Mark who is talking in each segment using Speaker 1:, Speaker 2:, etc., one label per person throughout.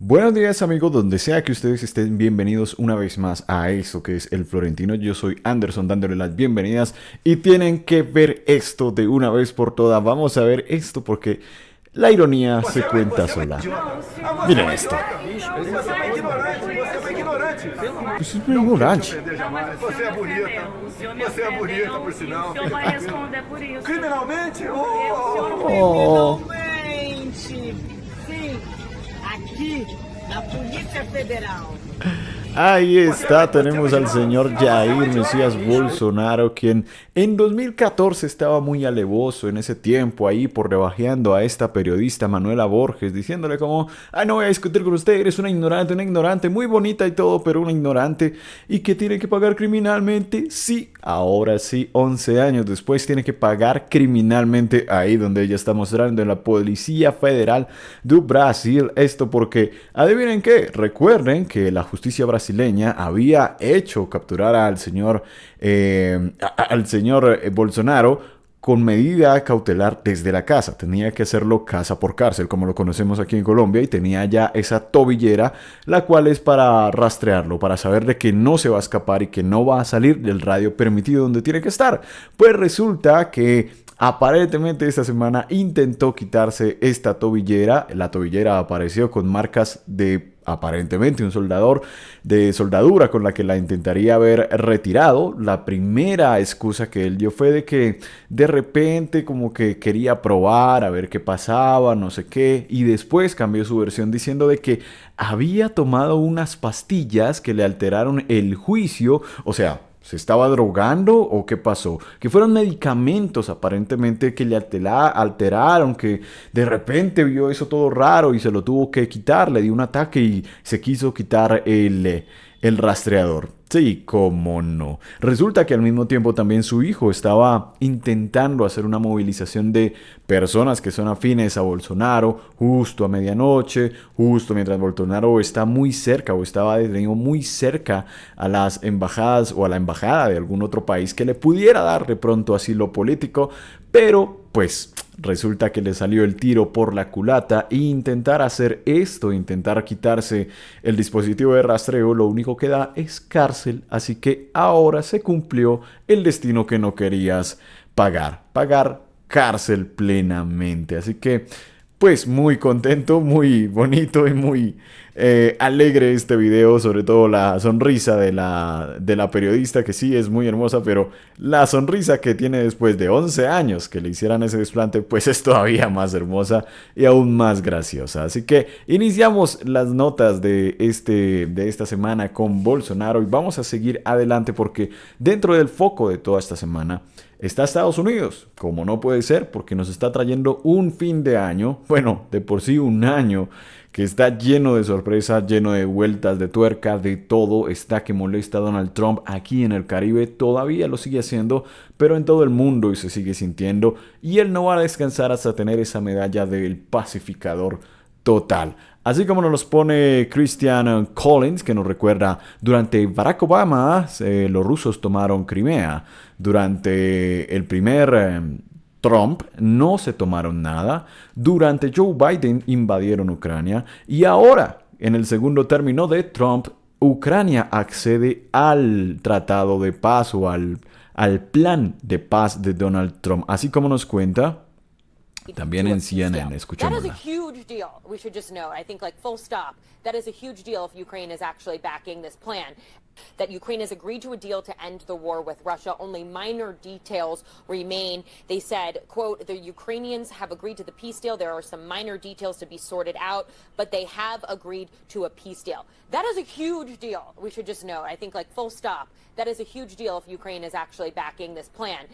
Speaker 1: Buenos días amigos, donde sea que ustedes estén, bienvenidos una vez más a esto que es El Florentino. Yo soy Anderson dándole las bienvenidas y tienen que ver esto de una vez por todas. Vamos a ver esto porque la ironía se cuenta sola. Miren esto.
Speaker 2: Você é ignorante, você é uma ignorante.
Speaker 1: Pues es muy ignorante.
Speaker 2: Aprender
Speaker 3: Não, mas
Speaker 2: jamais.
Speaker 3: o
Speaker 2: Você é
Speaker 3: senhor me
Speaker 2: bonita.
Speaker 3: ofendeu. O senhor me
Speaker 2: Você é bonita,
Speaker 3: ofendeu
Speaker 2: por
Speaker 3: e
Speaker 2: sinal.
Speaker 3: o senhor vai responder por isso.
Speaker 2: Criminalmente?
Speaker 3: O senhor
Speaker 2: Oh!
Speaker 1: Oh,
Speaker 4: Finalmente! Sim, aqui na Polícia Federal.
Speaker 1: ahí está, tenemos al señor Jair Mesías Bolsonaro, quien en 2014 estaba muy alevoso en ese tiempo ahí por rebajeando a esta periodista Manuela Borges, diciéndole como, ay, no voy a discutir con usted, eres una ignorante, muy bonita y todo, pero una ignorante, y que tiene que pagar criminalmente. Sí, ahora sí, 11 años después tiene que pagar criminalmente, ahí donde ella está mostrando en la Policía Federal do Brasil. Esto porque, adivinen qué, recuerden que la justicia brasileña había hecho capturar al señor Bolsonaro con medida cautelar desde la casa. Tenía que hacerlo casa por cárcel, como lo conocemos aquí en Colombia, y tenía ya esa tobillera, la cual es para rastrearlo, para saber de que no se va a escapar y que no va a salir del radio permitido donde tiene que estar. Pues resulta que aparentemente esta semana intentó quitarse esta tobillera. La tobillera apareció con marcas de aparentemente un soldador de soldadura con la que la intentaría haber retirado. La primera excusa que él dio fue de que de repente como que quería probar a ver qué pasaba, no sé qué, y después cambió su versión diciendo de que había tomado unas pastillas que le alteraron el juicio. O sea, ¿se estaba drogando o qué pasó? Que fueron medicamentos aparentemente que le alteraron, que de repente vio eso todo raro y se lo tuvo que quitar, le dio un ataque y se quiso quitar el rastreador. Sí, cómo no. Resulta que al mismo tiempo también su hijo estaba intentando hacer una movilización de personas que son afines a Bolsonaro justo a medianoche, justo mientras Bolsonaro está muy cerca o estaba detenido muy cerca a las embajadas o a la embajada de algún otro país que le pudiera dar de pronto asilo político, pero pues resulta que le salió el tiro por la culata e intentar hacer esto, intentar quitarse el dispositivo de rastreo, lo único que da es cárcel, así que ahora se cumplió el destino que no querías pagar cárcel plenamente, así que pues muy contento, muy bonito y muy alegre este video, sobre todo la sonrisa de la periodista, que sí es muy hermosa, pero la sonrisa que tiene después de 11 años que le hicieran ese desplante, pues es todavía más hermosa y aún más graciosa. Así que iniciamos las notas de esta semana con Bolsonaro y vamos a seguir adelante porque dentro del foco de toda esta semana está Estados Unidos, como no puede ser, porque nos está trayendo un fin de año, bueno, de por sí un año, que está lleno de sorpresas, lleno de vueltas de tuerca, de todo. Está que molesta a Donald Trump aquí en el Caribe, todavía lo sigue haciendo, pero en todo el mundo y se sigue sintiendo, y él no va a descansar hasta tener esa medalla del pacificador total. Así como nos los pone Christian Collins, que nos recuerda, durante Barack Obama los rusos tomaron Crimea, durante el primer Trump no se tomaron nada, durante Joe Biden invadieron Ucrania y ahora, en el segundo término de Trump, Ucrania accede al tratado de paz o al plan de paz de Donald Trump, así como nos cuenta también en CNN.
Speaker 5: That is
Speaker 1: Escuchémosla.
Speaker 5: a huge deal. We should just know. I think, like, full stop. That is a huge deal if Ukraine is actually backing this plan. That Ukraine has agreed to a deal to end the war with Russia. Only minor details remain. They said, quote, the Ukrainians have agreed to the peace deal. There are some minor details to be sorted out, but they have agreed to a peace deal. That is a huge deal. We should just know. I think, like, full stop. That is a huge deal if Ukraine is actually backing this plan.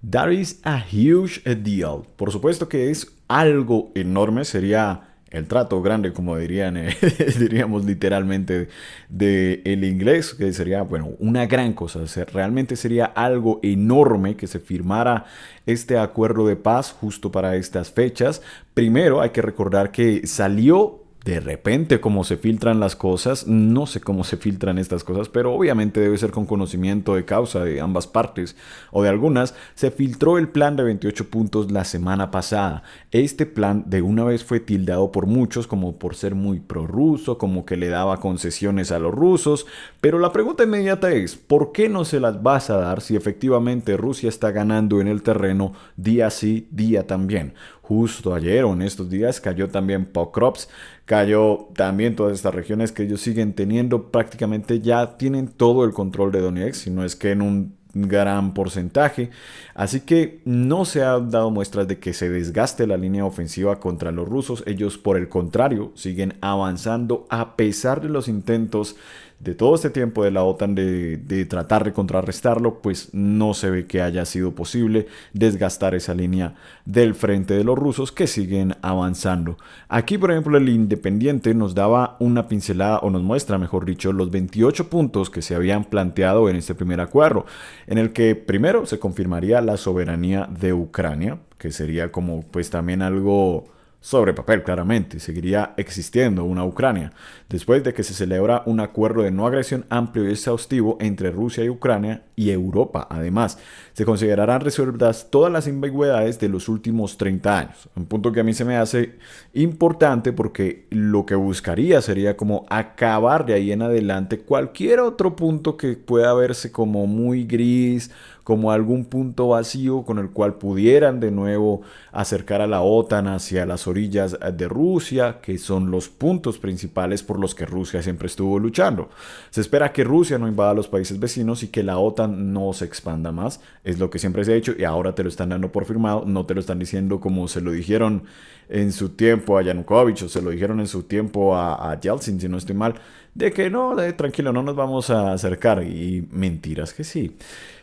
Speaker 1: That is a huge deal. Por supuesto que es algo enorme, sería el trato grande, como diríamos literalmente del inglés, que sería, bueno, una gran cosa. O sea, realmente sería algo enorme que se firmara este acuerdo de paz justo para estas fechas. Primero hay que recordar que salió de repente, como se filtran las cosas, no sé cómo se filtran estas cosas, pero obviamente debe ser con conocimiento de causa de ambas partes o de algunas, se filtró el plan de 28 puntos la semana pasada. Este plan de una vez fue tildado por muchos como por ser muy prorruso, como que le daba concesiones a los rusos, pero la pregunta inmediata es, ¿por qué no se las vas a dar si efectivamente Rusia está ganando en el terreno día sí, día también? Justo ayer o en estos días cayó también Pokrovsk, cayó también todas estas regiones que ellos siguen teniendo, prácticamente ya tienen todo el control de Donetsk, si no es que en un gran porcentaje, así que no se han dado muestras de que se desgaste la línea ofensiva contra los rusos. Ellos, por el contrario, siguen avanzando a pesar de los intentos de todo este tiempo de la OTAN de tratar de contrarrestarlo, pues no se ve que haya sido posible desgastar esa línea del frente de los rusos, que siguen avanzando. Aquí, por ejemplo, el Independiente nos daba una pincelada, o nos muestra, mejor dicho, los 28 puntos que se habían planteado en este primer acuerdo, en el que primero se confirmaría la soberanía de Ucrania, que sería como pues también algo sobre papel, claramente, seguiría existiendo una Ucrania, después de que se celebra un acuerdo de no agresión amplio y exhaustivo entre Rusia y Ucrania y Europa. Además, se considerarán resueltas todas las ambigüedades de los últimos 30 años, un punto que a mí se me hace importante porque lo que buscaría sería como acabar de ahí en adelante cualquier otro punto que pueda verse como muy gris, como algún punto vacío con el cual pudieran de nuevo acercar a la OTAN hacia las orillas de Rusia, que son los puntos principales por los que Rusia siempre estuvo luchando. Se espera que Rusia no invada a los países vecinos y que la OTAN no se expanda más, es lo que siempre se ha hecho y ahora te lo están dando por firmado, no te lo están diciendo como se lo dijeron en su tiempo a Yanukovych o se lo dijeron en su tiempo a Yeltsin, si no estoy mal, de que no, tranquilo, no nos vamos a acercar, y mentiras que sí.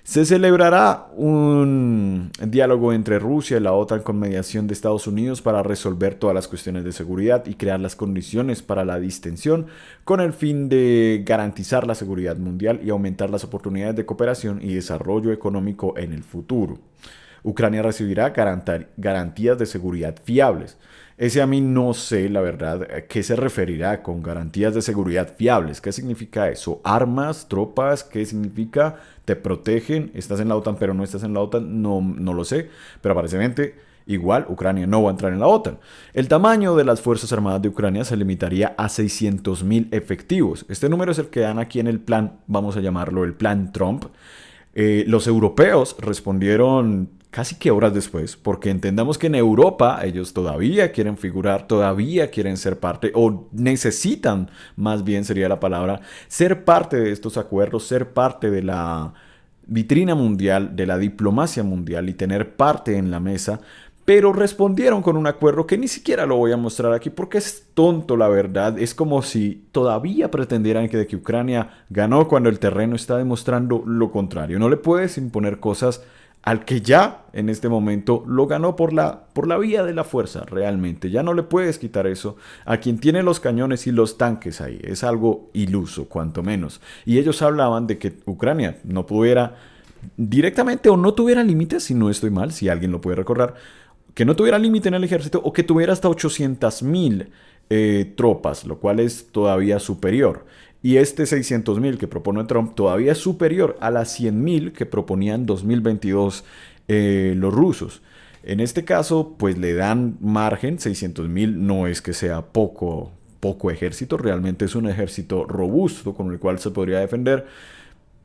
Speaker 1: Se celebrará un diálogo entre Rusia y la OTAN con mediación de Estados Unidos para resolver todas las cuestiones de seguridad y crear las condiciones para la distensión con el fin de garantizar la seguridad mundial y aumentar las oportunidades de cooperación y desarrollo económico en el futuro. Ucrania recibirá garantías de seguridad fiables. Ese a mí no sé, la verdad, qué se referirá con garantías de seguridad fiables. ¿Qué significa eso? ¿Armas? ¿Tropas? ¿Qué significa? ¿Te protegen? ¿Estás en la OTAN pero no estás en la OTAN? No lo sé, pero aparentemente igual Ucrania no va a entrar en la OTAN. El tamaño de las Fuerzas Armadas de Ucrania se limitaría a 600.000 efectivos. Este número es el que dan aquí en el plan, vamos a llamarlo el plan Trump. Los europeos respondieron casi que horas después, porque entendamos que en Europa ellos todavía quieren figurar, todavía quieren ser parte, o necesitan, más bien sería la palabra, ser parte de estos acuerdos, ser parte de la vitrina mundial, de la diplomacia mundial y tener parte en la mesa, pero respondieron con un acuerdo que ni siquiera lo voy a mostrar aquí porque es tonto, la verdad. Es como si todavía pretendieran que Ucrania ganó cuando el terreno está demostrando lo contrario. No le puedes imponer cosas al que ya en este momento lo ganó por la vía de la fuerza, realmente. Ya no le puedes quitar eso a quien tiene los cañones y los tanques ahí. Es algo iluso, cuanto menos. Y ellos hablaban de que Ucrania no pudiera directamente o no tuviera límites, si no estoy mal, si alguien lo puede recordar, que no tuviera límite en el ejército o que tuviera hasta 800.000 tropas, lo cual es todavía superior. Y este 600.000 que propone Trump todavía es superior a las 100.000 que proponían en 2022 los rusos. En este caso, pues le dan margen. 600.000 no es que sea poco ejército, realmente es un ejército robusto con el cual se podría defender.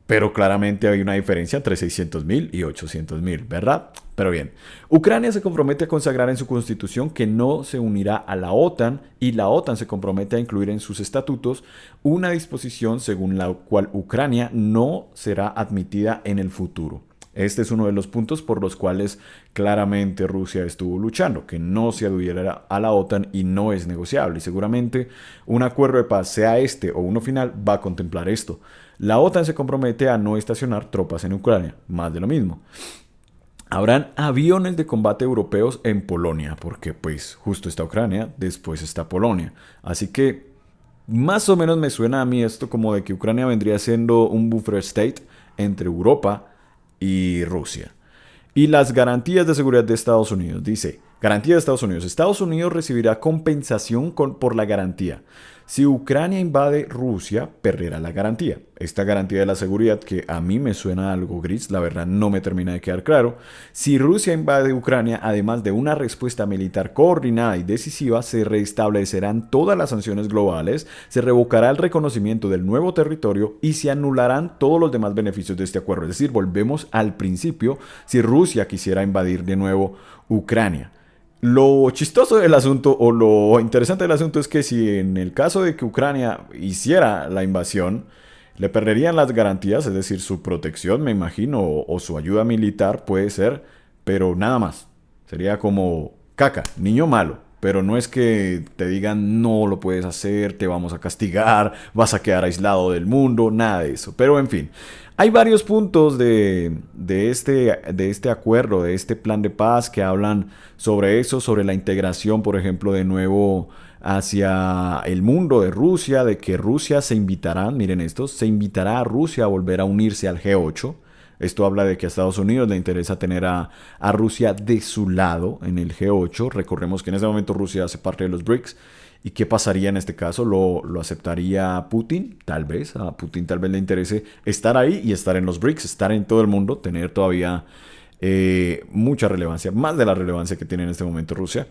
Speaker 1: Pero claramente hay una diferencia entre 600.000 y 800.000, ¿verdad? Pero bien, Ucrania se compromete a consagrar en su constitución que no se unirá a la OTAN y la OTAN se compromete a incluir en sus estatutos una disposición según la cual Ucrania no será admitida en el futuro. Este es uno de los puntos por los cuales claramente Rusia estuvo luchando, que no se adhiriera a la OTAN y no es negociable. Y seguramente un acuerdo de paz, sea este o uno final, va a contemplar esto. La OTAN se compromete a no estacionar tropas en Ucrania, más de lo mismo. Habrán aviones de combate europeos en Polonia, porque pues justo está Ucrania, después está Polonia. Así que más o menos me suena a mí esto como de que Ucrania vendría siendo un buffer state entre Europa y Rusia. Y las garantías de seguridad de Estados Unidos. Dice, Garantía de Estados Unidos. Estados Unidos recibirá compensación por la garantía. Si Ucrania invade Rusia, perderá la garantía. Esta garantía de la seguridad, que a mí me suena algo gris, la verdad no me termina de quedar claro. Si Rusia invade Ucrania, además de una respuesta militar coordinada y decisiva, se restablecerán todas las sanciones globales, se revocará el reconocimiento del nuevo territorio y se anularán todos los demás beneficios de este acuerdo. Es decir, volvemos al principio si Rusia quisiera invadir de nuevo Ucrania. Lo chistoso del asunto o lo interesante del asunto es que si en el caso de que Ucrania hiciera la invasión, le perderían las garantías, es decir, su protección, me imagino, o su ayuda militar puede ser, pero nada más. Sería como caca, niño malo. Pero no es que te digan no lo puedes hacer, te vamos a castigar, vas a quedar aislado del mundo, nada de eso. Pero en fin, hay varios puntos de este acuerdo, de este plan de paz que hablan sobre eso, sobre la integración, por ejemplo, de nuevo hacia el mundo de Rusia, de que Rusia se invitará, miren esto, se invitará a Rusia a volver a unirse al G8. Esto habla de que a Estados Unidos le interesa tener a Rusia de su lado en el G8. Recordemos que en ese momento Rusia hace parte de los BRICS. ¿Y qué pasaría en este caso? ¿Lo aceptaría Putin? Tal vez. A Putin tal vez le interese estar ahí y estar en los BRICS, estar en todo el mundo, tener todavía mucha relevancia, más de la relevancia que tiene en este momento Rusia.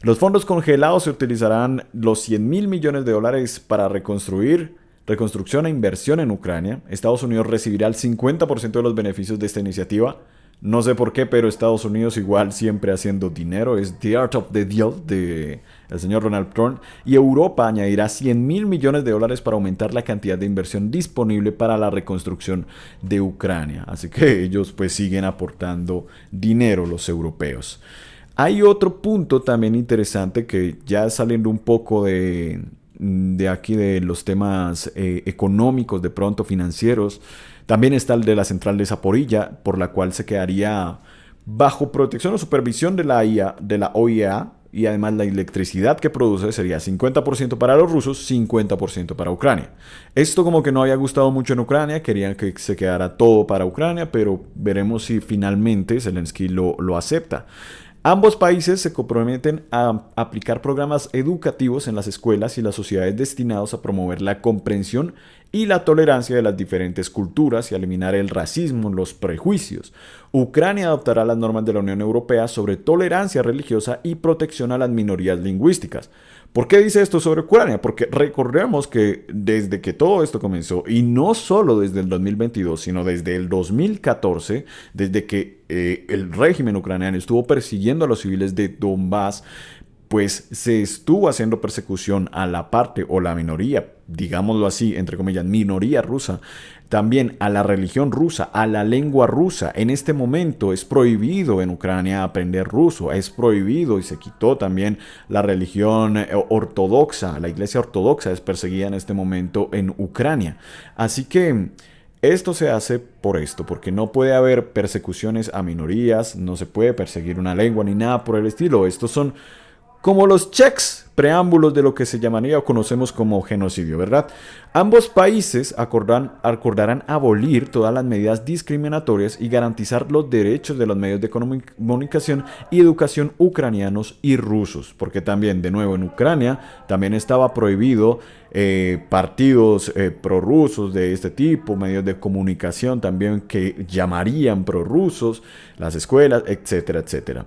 Speaker 1: Los fondos congelados se utilizarán los 100 mil millones de dólares para reconstrucción e inversión en Ucrania. Estados Unidos recibirá el 50% de los beneficios de esta iniciativa. No sé por qué, pero Estados Unidos igual siempre haciendo dinero. Es The Art of the Deal de el señor Donald Trump. Y Europa añadirá 100 mil millones de dólares para aumentar la cantidad de inversión disponible para la reconstrucción de Ucrania. Así que ellos pues siguen aportando dinero, los europeos. Hay otro punto también interesante que ya saliendo un poco de aquí de los temas económicos, de pronto financieros. También está el de la central de Zaporilla, por la cual se quedaría bajo protección o supervisión de la OIEA, y además la electricidad que produce sería 50% para los rusos, 50% para Ucrania. Esto como que no había gustado mucho en Ucrania, querían que se quedara todo para Ucrania, pero veremos si finalmente Zelensky lo acepta. Ambos países se comprometen a aplicar programas educativos en las escuelas y las sociedades destinados a promover la comprensión y la tolerancia de las diferentes culturas y a eliminar el racismo, los prejuicios. Ucrania adoptará las normas de la Unión Europea sobre tolerancia religiosa y protección a las minorías lingüísticas. ¿Por qué dice esto sobre Ucrania? Porque recordemos que desde que todo esto comenzó, y no solo desde el 2022, sino desde el 2014, desde que el régimen ucraniano estuvo persiguiendo a los civiles de Donbass, pues se estuvo haciendo persecución a la parte o la minoría, digámoslo así, entre comillas, minoría rusa, también a la religión rusa, a la lengua rusa. En este momento es prohibido en Ucrania aprender ruso, es prohibido y se quitó también la religión ortodoxa, la iglesia ortodoxa es perseguida en este momento en Ucrania. Así que esto se hace por esto, porque no puede haber persecuciones a minorías, no se puede perseguir una lengua ni nada por el estilo. Estos son como los checks, preámbulos de lo que se llamaría o conocemos como genocidio, ¿verdad? Ambos países acordarán abolir todas las medidas discriminatorias y garantizar los derechos de los medios de comunicación y educación ucranianos y rusos, porque también, de nuevo, en Ucrania también estaba prohibido partidos prorrusos de este tipo, medios de comunicación también que llamarían prorrusos, las escuelas, etcétera, etcétera.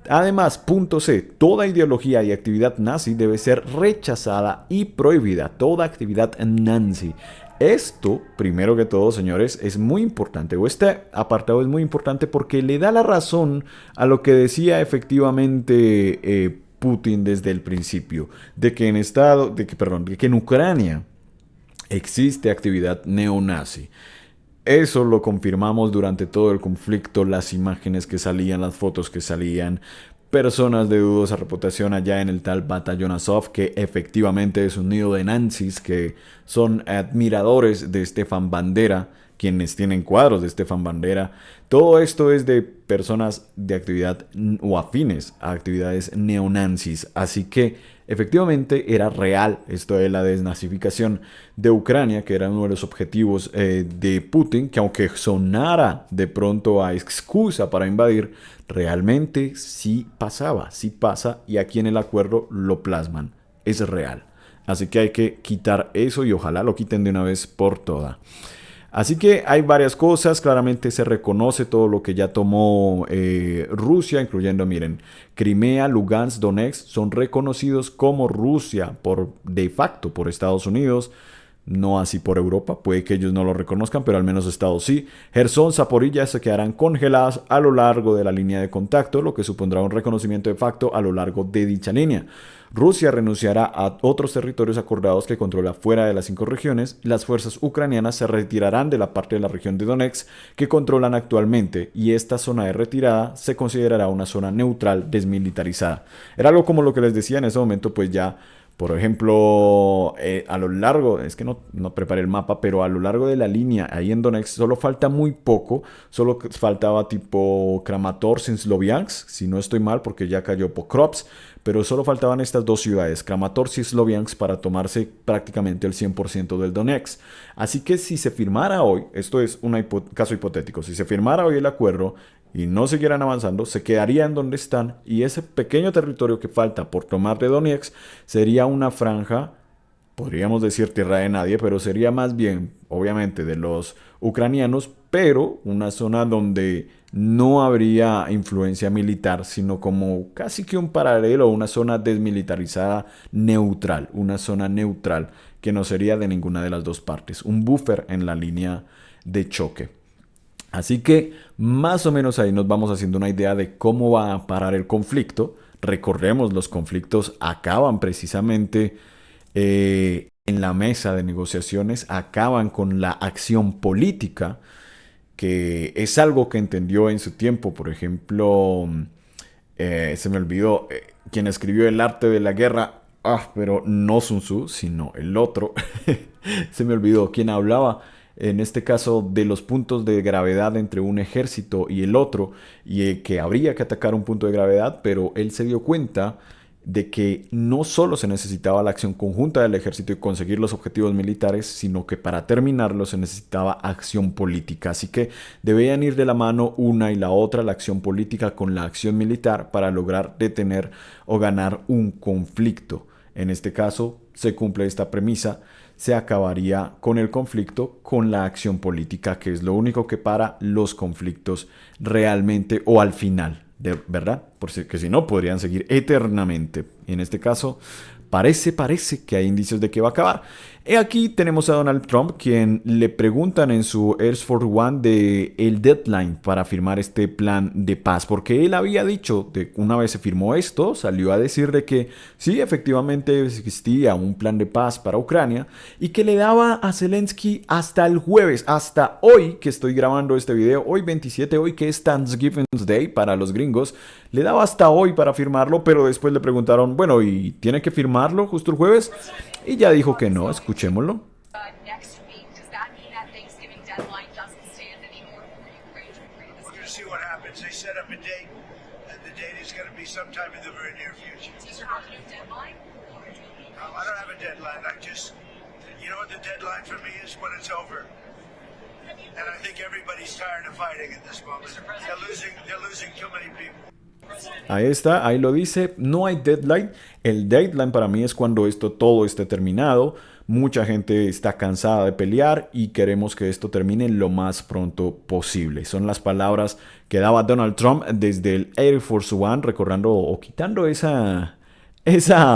Speaker 1: Además, punto C, toda ideología y actividad nazi debe ser rechazada y prohibida, toda actividad nazi. Esto, primero que todo, señores, es muy importante, o este apartado es muy importante porque le da la razón a lo que decía efectivamente Putin desde el principio, de que en Ucrania existe actividad neonazi. Eso lo confirmamos durante todo el conflicto, las imágenes que salían, las fotos que salían, personas de dudosa reputación allá en el tal Batallón Azov, que efectivamente es un nido de nazis, que son admiradores de Stefan Bandera, quienes tienen cuadros de Stefan Bandera. Todo esto es de personas de actividad o afines a actividades neonazis, así que efectivamente era real esto de la desnazificación de Ucrania, que era uno de los objetivos de Putin, que aunque sonara de pronto a excusa para invadir, realmente sí pasaba, sí pasa, y aquí en el acuerdo lo plasman, es real. Así que hay que quitar eso y ojalá lo quiten de una vez por todas. Así que hay varias cosas, claramente se reconoce todo lo que ya tomó Rusia, incluyendo, miren, Crimea, Lugansk, Donetsk, son reconocidos como Rusia de facto por Estados Unidos, no así por Europa, puede que ellos no lo reconozcan, pero al menos Estados sí. Gerson, Zaporilla se quedarán congeladas a lo largo de la línea de contacto, lo que supondrá un reconocimiento de facto a lo largo de dicha línea. Rusia renunciará a otros territorios acordados que controla fuera de las 5 regiones. Las fuerzas ucranianas se retirarán de la parte de la región de Donetsk que controlan actualmente, y esta zona de retirada se considerará una zona neutral desmilitarizada. Era algo como lo que les decía en ese momento, pues ya, por ejemplo, a lo largo, es que no preparé el mapa, pero a lo largo de la línea, ahí en Donetsk, solo falta muy poco, solo faltaba tipo Kramatorsk, Sloviansk, si no estoy mal, porque ya cayó Pokrovsk, pero solo faltaban estas dos ciudades, Kramatorsk y Sloviansk, para tomarse prácticamente el 100% del Donetsk. Así que si se firmara hoy, esto es un caso hipotético, si se firmara hoy el acuerdo y no siguieran avanzando, se quedarían donde están, y ese pequeño territorio que falta por tomar de Donetsk sería una franja, podríamos decir tierra de nadie, pero sería más bien, obviamente, de los ucranianos, pero una zona donde no habría influencia militar, sino como casi que un paralelo, una zona desmilitarizada neutral, una zona neutral que no sería de ninguna de las dos partes, un buffer en la línea de choque. Así que más o menos ahí nos vamos haciendo una idea de cómo va a parar el conflicto. Recordemos, los conflictos acaban precisamente en la mesa de negociaciones, acaban con la acción política, que es algo que entendió en su tiempo, por ejemplo, se me olvidó, quien escribió El arte de la guerra, pero no Sun Tzu, sino el otro, se me olvidó, quien hablaba en este caso de los puntos de gravedad entre un ejército y el otro, y que habría que atacar un punto de gravedad, pero él se dio cuenta de que no solo se necesitaba la acción conjunta del ejército y conseguir los objetivos militares, sino que para terminarlo se necesitaba acción política. Así que debían ir de la mano una y la otra, la acción política con la acción militar, para lograr detener o ganar un conflicto. En este caso se cumple esta premisa, se acabaría con el conflicto con la acción política, que es lo único que para los conflictos realmente, o al final, ¿verdad? Porque si no, podrían seguir eternamente. Y en este caso, parece que hay indicios de que va a acabar. Aquí tenemos a Donald Trump, quien le preguntan en su Air Force One de el deadline para firmar este plan de paz, porque él había dicho, una vez se firmó esto, salió a decir de que sí, efectivamente existía un plan de paz para Ucrania, y que le daba a Zelensky hasta el jueves, hasta hoy que estoy grabando este video, hoy 27, hoy que es Thanksgiving Day para los gringos, le daba hasta hoy para firmarlo, pero después le preguntaron, bueno, ¿y tiene que firmarlo justo el jueves? Y ya dijo que no, escuchémoslo.
Speaker 6: Next week, does that mean that Thanksgiving deadline doesn't stand anymore for Ukraine to agree to this?
Speaker 2: We're going to see what happens. They set up a date, and the date is going to be sometime in the very near future.
Speaker 6: Does it have a new deadline?
Speaker 2: I don't have a deadline. You know what the deadline for me is? When it's over. And I think everybody's tired of fighting at this moment. They're losing too many people.
Speaker 1: Ahí está, ahí lo dice, no hay deadline. El deadline para mí es cuando todo esté terminado. Mucha gente está cansada de pelear y queremos que esto termine lo más pronto posible. Son las palabras que daba Donald Trump desde el Air Force One, recordando o quitando esa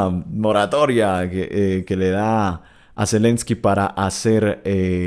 Speaker 1: moratoria que le da a Zelensky para hacer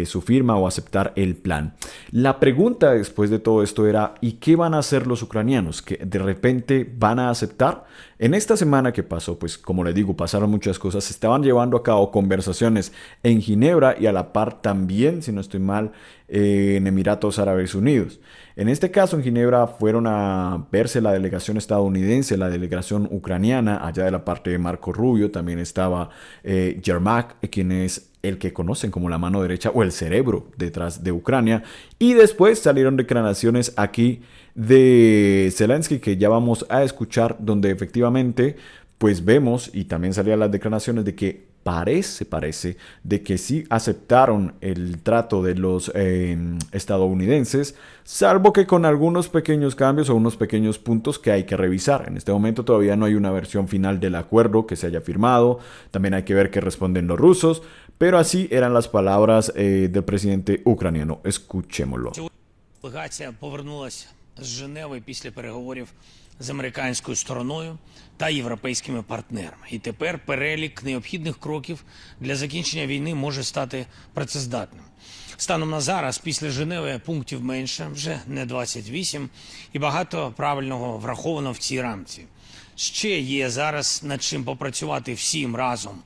Speaker 1: su firma o aceptar el plan. La pregunta después de todo esto era, ¿y qué van a hacer los ucranianos? ¿Que de repente van a aceptar? En esta semana que pasó, pues como les digo, pasaron muchas cosas. Se estaban llevando a cabo conversaciones en Ginebra y a la par también, si no estoy mal, en Emiratos Árabes Unidos. En este caso, en Ginebra fueron a verse la delegación estadounidense, la delegación ucraniana, allá de la parte de Marco Rubio. También estaba Yermak, quien es el que conocen como la mano derecha o el cerebro detrás de Ucrania. Y después salieron declaraciones aquí de Zelensky, que ya vamos a escuchar, donde efectivamente pues vemos, y también salían las declaraciones de que parece de que sí aceptaron el trato de los estadounidenses, salvo que con algunos pequeños cambios o unos pequeños puntos que hay que revisar. En este momento todavía no hay una versión final del acuerdo que se haya firmado, también hay que ver qué responden los rusos, pero así eran las palabras del presidente ucraniano. Escuchémoslo.
Speaker 7: Делегація повернулася з Женеви після переговорів з американською стороною та європейськими партнерами. І тепер перелік необхідних кроків для закінчення війни може стати працездатним. Станом на зараз, після Женеви пунктів менше, вже не 28, і багато правильного враховано в цій рамці. Ще є зараз над чим попрацювати всім разом.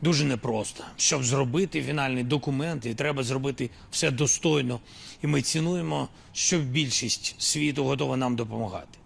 Speaker 7: Дуже непросто. Щоб зробити фінальний документ, і треба зробити все достойно. І ми цінуємо, що більшість світу готова нам допомагати.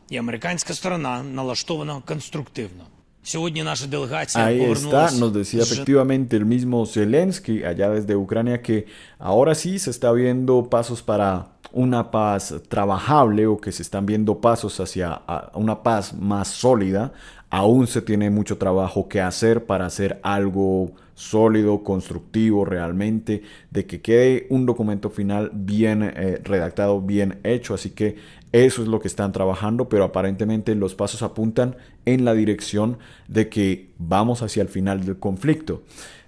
Speaker 7: І американська сторона налаштована конструктивно. Сьогодні наша делегація
Speaker 1: Ahí
Speaker 7: повернулася
Speaker 1: está, nos decía efectivamente el mismo Zelensky allá desde Ucrania que ahora sí se está viendo pasos para una paz trabajable o que se están viendo pasos hacia una paz más sólida. Aún se tiene mucho trabajo que hacer para hacer algo sólido, constructivo realmente, de que quede un documento final bien redactado, bien hecho. Así que eso es lo que están trabajando, pero aparentemente los pasos apuntan en la dirección de que vamos hacia el final del conflicto.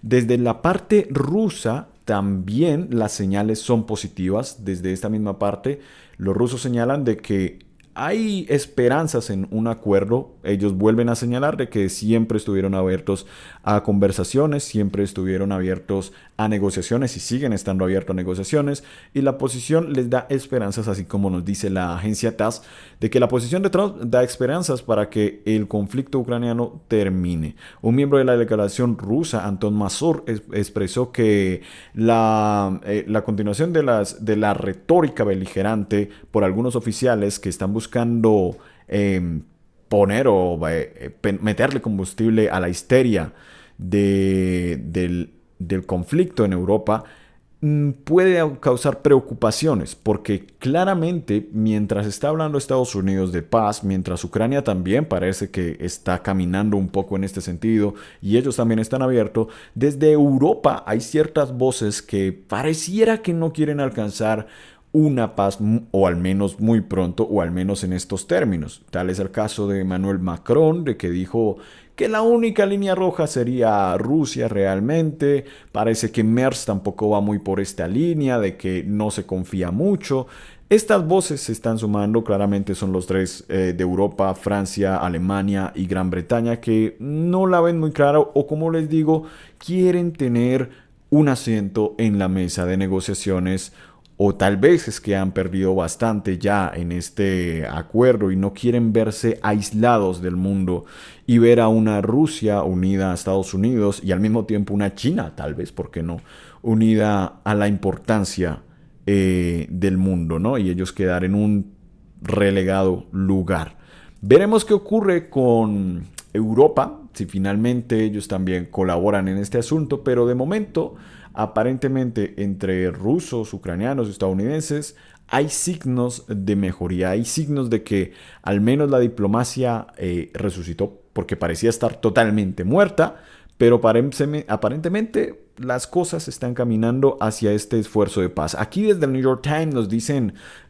Speaker 1: Desde la parte rusa también las señales son positivas. Desde esta misma parte, los rusos señalan de que hay esperanzas en un acuerdo. Ellos vuelven a señalar de que siempre estuvieron abiertos a conversaciones, siempre estuvieron abiertos a negociaciones y siguen estando abiertos a negociaciones. Y la posición les da esperanzas, así como nos dice la agencia TASS, de que la posición de Trump da esperanzas para que el conflicto ucraniano termine. Un miembro de la delegación rusa, Anton Mazur, expresó que la continuación de la retórica beligerante por algunos oficiales que están buscando poner o meterle combustible a la histeria del conflicto en Europa puede causar preocupaciones, porque claramente mientras está hablando Estados Unidos de paz, mientras Ucrania también parece que está caminando un poco en este sentido y ellos también están abiertos, desde Europa hay ciertas voces que pareciera que no quieren alcanzar una paz, o al menos muy pronto, o al menos en estos términos. Tal es el caso de Emmanuel Macron, de que dijo que la única línea roja sería Rusia realmente. Parece que Merz tampoco va muy por esta línea, de que no se confía mucho. Estas voces se están sumando, claramente son los tres de Europa, Francia, Alemania y Gran Bretaña, que no la ven muy clara o, como les digo, quieren tener un asiento en la mesa de negociaciones, o tal vez es que han perdido bastante ya en este acuerdo y no quieren verse aislados del mundo y ver a una Rusia unida a Estados Unidos y al mismo tiempo una China, tal vez, ¿por qué no?, unida a la importancia del mundo, ¿no? Y ellos quedar en un relegado lugar. Veremos qué ocurre con Europa, si finalmente ellos también colaboran en este asunto, pero de momento, aparentemente entre rusos, ucranianos y estadounidenses, hay signos de mejoría, hay signos de que al menos la diplomacia resucitó, porque parecía estar totalmente muerta, pero aparentemente las cosas están caminando hacia este esfuerzo de paz. Aquí desde el New York Times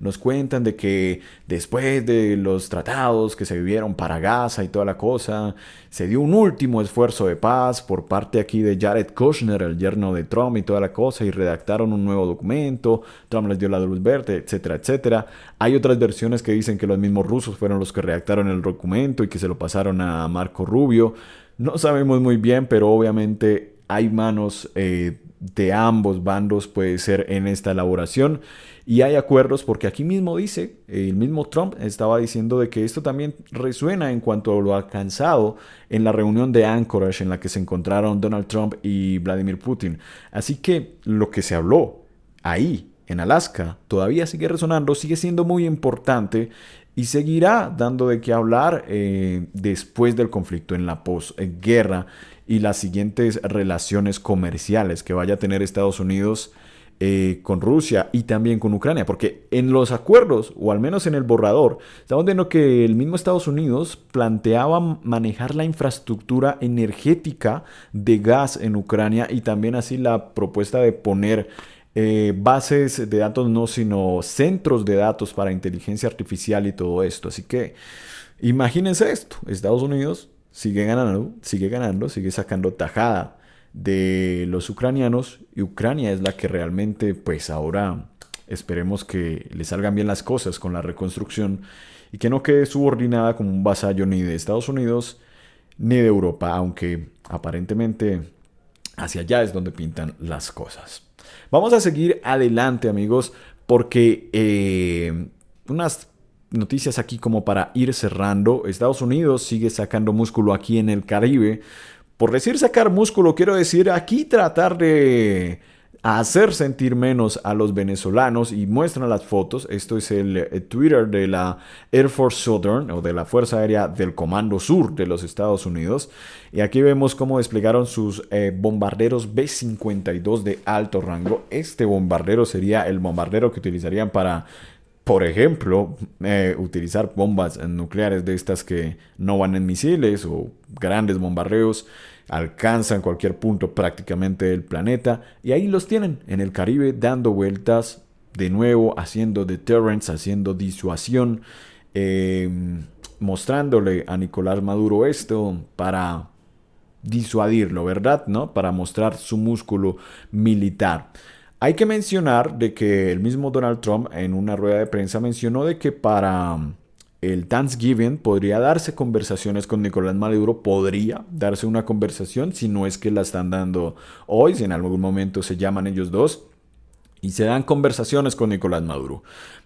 Speaker 1: nos cuentan de que después de los tratados que se vivieron para Gaza y toda la cosa, se dio un último esfuerzo de paz por parte aquí de Jared Kushner, el yerno de Trump y toda la cosa, y redactaron un nuevo documento. Trump les dio la luz verde, etcétera, etcétera. Hay otras versiones que dicen que los mismos rusos fueron los que redactaron el documento y que se lo pasaron a Marco Rubio. No sabemos muy bien, pero obviamente hay manos de ambos bandos, puede ser, en esta elaboración. Y hay acuerdos, porque aquí mismo dice, el mismo Trump estaba diciendo de que esto también resuena en cuanto a lo alcanzado en la reunión de Anchorage en la que se encontraron Donald Trump y Vladimir Putin. Así que lo que se habló ahí en Alaska todavía sigue resonando, sigue siendo muy importante y seguirá dando de qué hablar después del conflicto, en la posguerra y las siguientes relaciones comerciales que vaya a tener Estados Unidos con Rusia y también con Ucrania, porque en los acuerdos, o al menos en el borrador, estamos viendo que el mismo Estados Unidos planteaba manejar la infraestructura energética de gas en Ucrania y también así la propuesta de poner bases de datos, no, sino centros de datos para inteligencia artificial y todo esto. Así que imagínense esto, Estados Unidos sigue ganando, sigue sacando tajada de los ucranianos y Ucrania es la que realmente, pues ahora esperemos que le salgan bien las cosas con la reconstrucción y que no quede subordinada como un vasallo ni de Estados Unidos ni de Europa, aunque aparentemente hacia allá es donde pintan las cosas. Vamos a seguir adelante, amigos, porque unas noticias aquí como para ir cerrando. Estados Unidos sigue sacando músculo aquí en el Caribe. Por decir sacar músculo, quiero decir aquí tratar de hacer sentir menos a los venezolanos y muestran las fotos. Esto es el Twitter de la Air Force Southern o de la Fuerza Aérea del Comando Sur de los Estados Unidos. Y aquí vemos cómo desplegaron sus bombarderos B-52 de alto rango. Este bombardero sería el bombardero que utilizarían para, por ejemplo, utilizar bombas nucleares de estas que no van en misiles o grandes bombardeos. Alcanzan cualquier punto prácticamente del planeta y ahí los tienen en el Caribe dando vueltas de nuevo, haciendo deterrence, haciendo disuasión, mostrándole a Nicolás Maduro esto para disuadirlo, ¿verdad? ¿No? Para mostrar su músculo militar. Hay que mencionar de que el mismo Donald Trump en una rueda de prensa mencionó de que para el Thanksgiving podría darse conversaciones con Nicolás Maduro, podría darse una conversación, si no es que la están dando hoy, si en algún momento se llaman ellos dos y se dan conversaciones con Nicolás Maduro.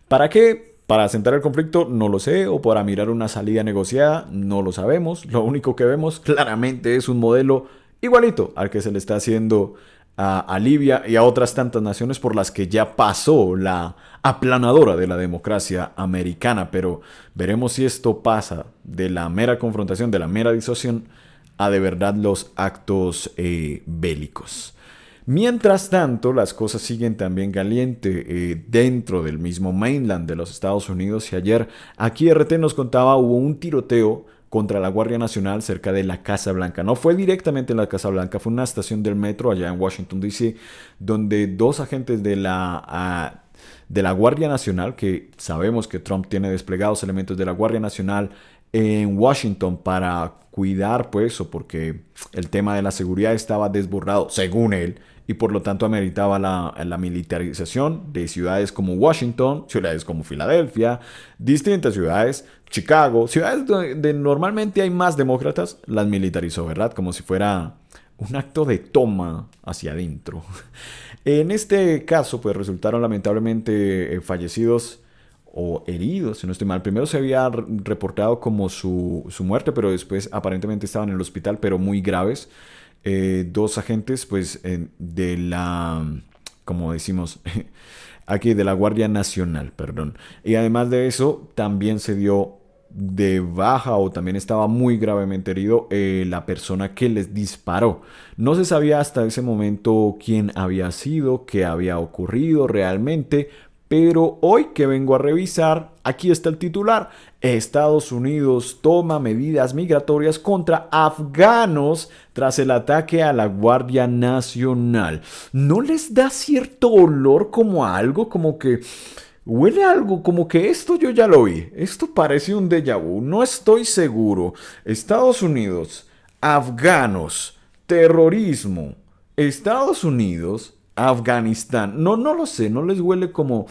Speaker 1: ¿Para qué? ¿Para asentar el conflicto? No lo sé, o para mirar una salida negociada, no lo sabemos. Lo único que vemos claramente es un modelo igualito al que se le está haciendo a Libia y a otras tantas naciones por las que ya pasó la aplanadora de la democracia americana, pero veremos si esto pasa de la mera confrontación, de la mera disuasión, a de verdad los actos bélicos. Mientras tanto, las cosas siguen también caliente dentro del mismo mainland de los Estados Unidos y ayer aquí RT nos contaba hubo un tiroteo contra la Guardia Nacional cerca de la Casa Blanca. No fue directamente en la Casa Blanca, fue una estación del metro allá en Washington, D.C., donde dos agentes de la Guardia Nacional, que sabemos que Trump tiene desplegados elementos de la Guardia Nacional en Washington para cuidar, pues, o porque el tema de la seguridad estaba desbordado, según él, y por lo tanto ameritaba la militarización de ciudades como Washington, ciudades como Filadelfia, distintas ciudades, Chicago, ciudades donde normalmente hay más demócratas, las militarizó, ¿verdad? Como si fuera un acto de toma hacia adentro. En este caso, pues resultaron lamentablemente fallecidos o heridos, si no estoy mal. Primero se había reportado como su muerte, pero después aparentemente estaban en el hospital, pero muy graves. Dos agentes, pues, de la, como decimos, aquí de la Guardia Nacional, perdón. Y además de eso, también se dio de baja o también estaba muy gravemente herido la persona que les disparó. No se sabía hasta ese momento quién había sido, qué había ocurrido realmente, pero hoy que vengo a revisar, aquí está el titular. Estados Unidos toma medidas migratorias contra afganos tras el ataque a la Guardia Nacional. ¿No les da cierto olor como a algo, como que huele a algo, como que esto yo ya lo vi? Esto parece un déjà vu, no estoy seguro. Estados Unidos, afganos, terrorismo. Estados Unidos, Afganistán. No lo sé, no les huele como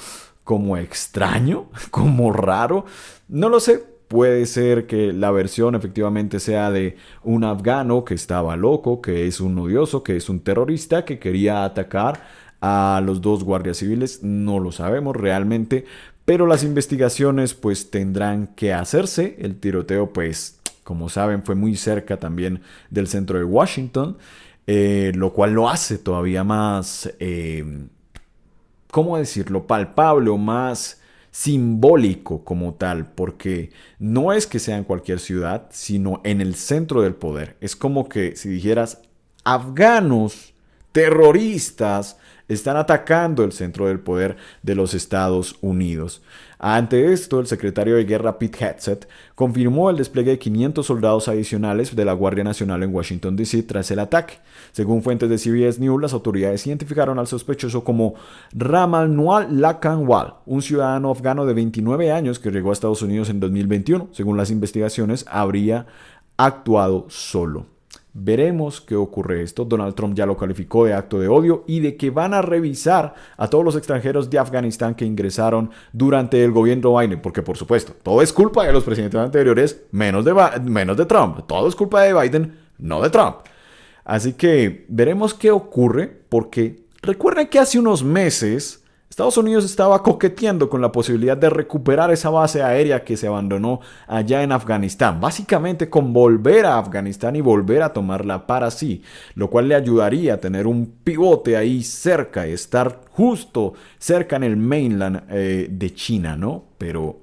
Speaker 1: extraño, como raro. No lo sé. Puede ser que la versión efectivamente sea de un afgano que estaba loco, que es un odioso, que es un terrorista, que quería atacar a los dos guardias civiles. No lo sabemos realmente, pero las investigaciones pues tendrán que hacerse. El tiroteo pues, como saben, fue muy cerca también del centro de Washington. Lo cual lo hace todavía más, ¿cómo decirlo? Palpable o más simbólico como tal, porque no es que sea en cualquier ciudad, sino en el centro del poder. Es como que si dijeras afganos, terroristas, están atacando el centro del poder de los Estados Unidos. Ante esto, el secretario de Guerra Pete Hegseth confirmó el despliegue de 500 soldados adicionales de la Guardia Nacional en Washington, D.C. tras el ataque. Según fuentes de CBS News, las autoridades identificaron al sospechoso como Ramanwal Lakanwal, un ciudadano afgano de 29 años que llegó a Estados Unidos en 2021. Según las investigaciones, habría actuado solo. Veremos qué ocurre esto. Donald Trump ya lo calificó de acto de odio y de que van a revisar a todos los extranjeros de Afganistán que ingresaron durante el gobierno Biden, porque por supuesto, todo es culpa de los presidentes anteriores, menos de Trump. Todo es culpa de Biden, no de Trump. Así que veremos qué ocurre, porque recuerden que hace unos meses Estados Unidos estaba coqueteando con la posibilidad de recuperar esa base aérea que se abandonó allá en Afganistán. Básicamente con volver a Afganistán y volver a tomarla para sí, lo cual le ayudaría a tener un pivote ahí cerca y estar justo cerca en el mainland de China, ¿no? Pero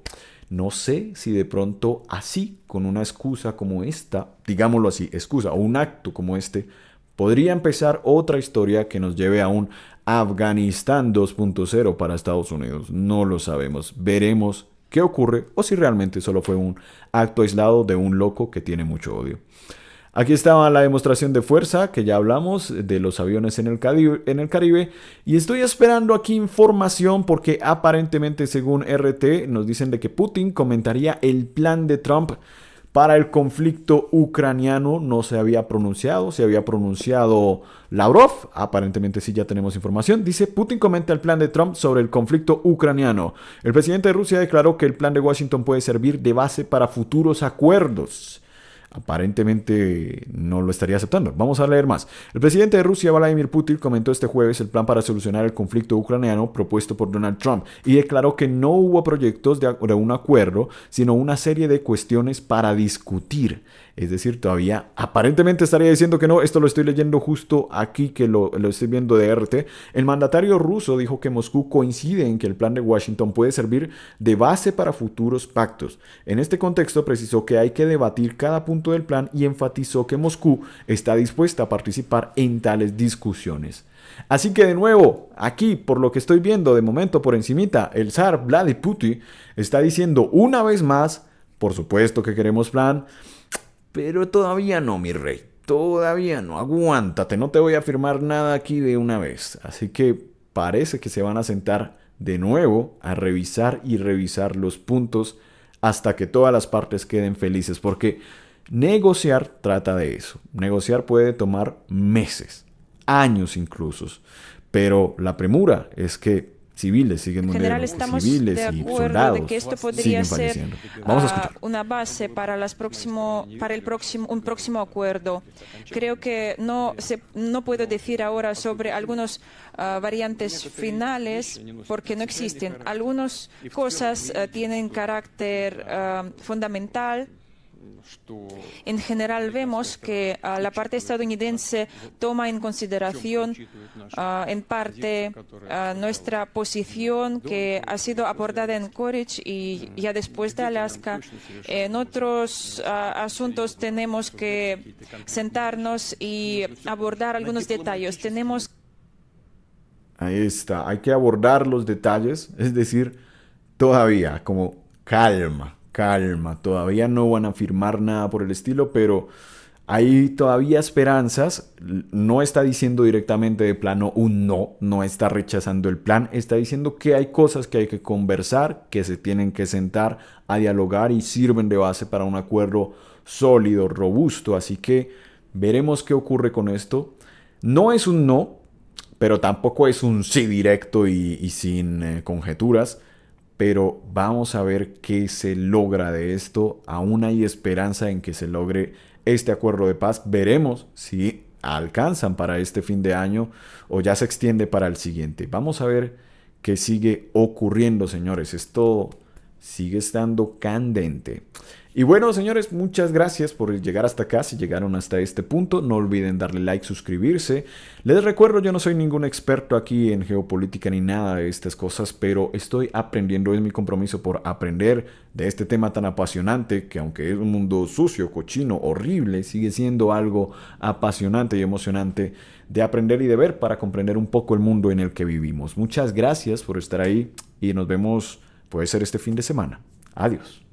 Speaker 1: no sé si de pronto así, con una excusa como esta, digámoslo así, excusa o un acto como este, podría empezar otra historia que nos lleve a un Afganistán 2.0 para Estados Unidos. No lo sabemos. Veremos qué ocurre o si realmente solo fue un acto aislado de un loco que tiene mucho odio. Aquí estaba la demostración de fuerza que ya hablamos de los aviones en el Caribe y estoy esperando aquí información porque aparentemente según RT nos dicen de que Putin comentaría el plan de Trump para el conflicto ucraniano. No se había pronunciado, se había pronunciado Lavrov, aparentemente sí ya tenemos información. Dice, Putin comenta el plan de Trump sobre el conflicto ucraniano. El presidente de Rusia declaró que el plan de Washington puede servir de base para futuros acuerdos. Aparentemente no lo estaría aceptando. Vamos a leer más. El presidente de Rusia, Vladimir Putin, comentó este jueves el plan para solucionar el conflicto ucraniano propuesto por Donald Trump y declaró que no hubo proyectos de un acuerdo, sino una serie de cuestiones para discutir. Es decir, todavía aparentemente estaría diciendo que no. Esto lo estoy leyendo justo aquí, que lo estoy viendo de RT. El mandatario ruso dijo que Moscú coincide en que el plan de Washington puede servir de base para futuros pactos. En este contexto precisó que hay que debatir cada punto del plan y enfatizó que Moscú está dispuesta a participar en tales discusiones. Así que de nuevo, aquí por lo que estoy viendo de momento por encimita, el zar Vladimir Putin está diciendo una vez más, por supuesto que queremos plan, pero todavía no, mi rey, todavía no, aguántate, no te voy a firmar nada aquí de una vez. Así que parece que se van a sentar de nuevo a revisar y revisar los puntos hasta que todas las partes queden felices, porque negociar trata de eso. Negociar puede tomar meses, años incluso, pero la premura es que civiles siguen muriendo, civiles y soldados
Speaker 8: de que esto podría
Speaker 1: siguen
Speaker 8: ser
Speaker 1: falleciendo. Vamos a escuchar.
Speaker 8: Una base para un próximo acuerdo. Creo que no puedo decir ahora sobre algunos variantes finales porque no existen. Algunas cosas tienen carácter fundamental. En general vemos que la parte estadounidense toma en consideración en parte nuestra posición que ha sido abordada en Anchorage y ya después de Alaska. En otros asuntos tenemos que sentarnos y abordar algunos detalles.
Speaker 1: Ahí está, hay que abordar los detalles, es decir, todavía como calma, todavía no van a firmar nada por el estilo, pero hay todavía esperanzas. No está diciendo directamente de plano un no está rechazando el plan, está diciendo que hay cosas que hay que conversar, que se tienen que sentar a dialogar y sirven de base para un acuerdo sólido, robusto, así que veremos qué ocurre con esto. No es un no, pero tampoco es un sí directo y sin conjeturas. Pero vamos a ver qué se logra de esto. Aún hay esperanza en que se logre este acuerdo de paz. Veremos si alcanzan para este fin de año o ya se extiende para el siguiente. Vamos a ver qué sigue ocurriendo, señores. Esto sigue estando candente. Y bueno, señores, muchas gracias por llegar hasta acá. Si llegaron hasta este punto, no olviden darle like, suscribirse. Les recuerdo, yo no soy ningún experto aquí en geopolítica ni nada de estas cosas, pero estoy aprendiendo. Es mi compromiso por aprender de este tema tan apasionante, que aunque es un mundo sucio, cochino, horrible, sigue siendo algo apasionante y emocionante de aprender y de ver para comprender un poco el mundo en el que vivimos. Muchas gracias por estar ahí y nos vemos, puede ser este fin de semana. Adiós.